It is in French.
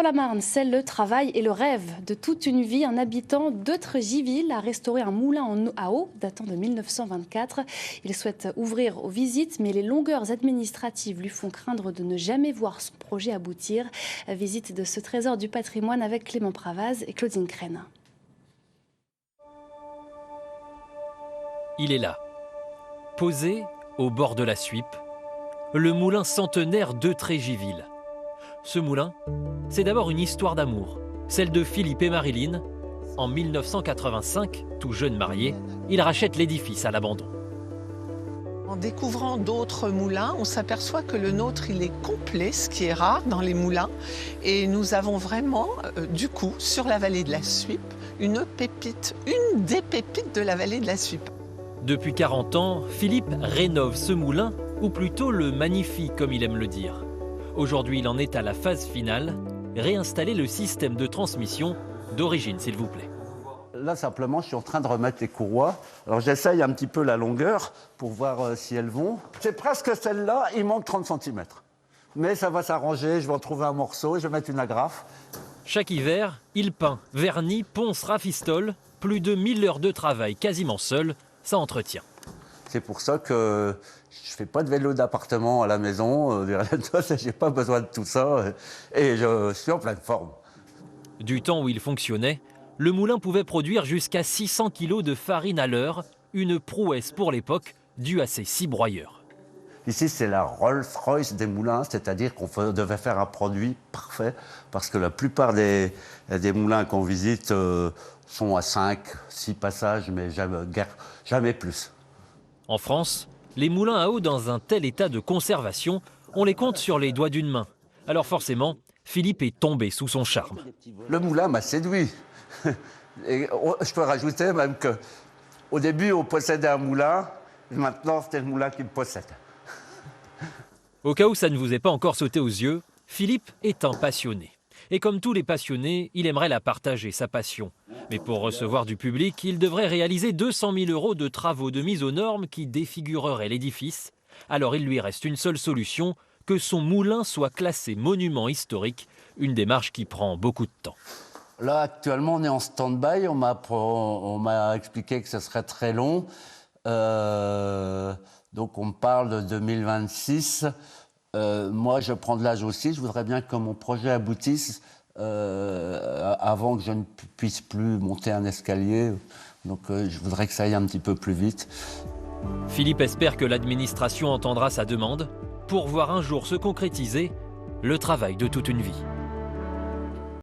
Dans la Marne, c'est le travail et le rêve de toute une vie. Un habitant d'Eutregiville a restauré un moulin à eau datant de 1924. Il souhaite ouvrir aux visites, mais les longueurs administratives lui font craindre de ne jamais voir son projet aboutir. Visite de ce trésor du patrimoine avec Clément Pravaz et Claudine Crène. Il est là, posé au bord de la Suippe, le moulin centenaire d'Eutregiville. Ce moulin, c'est d'abord une histoire d'amour, celle de Philippe et Marilyn. En 1985, tout jeune marié, ils rachètent l'édifice à l'abandon. En découvrant d'autres moulins, on s'aperçoit que le nôtre, il est complet, ce qui est rare dans les moulins. Et nous avons vraiment, du coup, sur la vallée de la Suippe, une pépite, une des pépites de la vallée de la Suippe. Depuis 40 ans, Philippe rénove ce moulin, ou plutôt le magnifie, comme il aime le dire. Aujourd'hui, il en est à la phase finale, réinstaller le système de transmission d'origine, s'il vous plaît. Là, simplement, je suis en train de remettre les courroies. Alors, j'essaye un petit peu la longueur pour voir si elles vont. C'est presque celle-là, il manque 30 cm. Mais ça va s'arranger, je vais en trouver un morceau, je vais mettre une agrafe. Chaque hiver, il peint, vernit, ponce, rafistole. Plus de 1000 heures de travail, quasiment seul, ça entretient. C'est pour ça que je ne fais pas de vélo d'appartement à la maison. Je n'ai pas besoin de tout ça. Et je suis en pleine forme. Du temps où il fonctionnait, le moulin pouvait produire jusqu'à 600 kg de farine à l'heure, une prouesse pour l'époque due à ses 6 broyeurs. Ici, c'est la Rolls-Royce des moulins, c'est-à-dire qu'on devait faire un produit parfait, parce que la plupart des moulins qu'on visite sont à 5, 6 passages, mais jamais plus. En France, les moulins à eau dans un tel état de conservation, on les compte sur les doigts d'une main. Alors forcément, Philippe est tombé sous son charme. Le moulin m'a séduit. Et je peux rajouter même qu'au début, on possédait un moulin, et maintenant, c'est le moulin qui me possède. Au cas où ça ne vous est pas encore sauté aux yeux, Philippe est un passionné. Et comme tous les passionnés, il aimerait la partager, sa passion. Mais pour recevoir du public, il devrait réaliser 200 000 € de travaux de mise aux normes qui défigureraient l'édifice. Alors il lui reste une seule solution, que son moulin soit classé monument historique, une démarche qui prend beaucoup de temps. Là, actuellement, on est en stand-by. On m'a expliqué que ce serait très long. Donc on me parle de 2026. Moi, je prends de l'âge aussi. Je voudrais bien que mon projet aboutisse avant que je ne puisse plus monter un escalier. Donc, je voudrais que ça aille un petit peu plus vite. Philippe espère que l'administration entendra sa demande pour voir un jour se concrétiser le travail de toute une vie.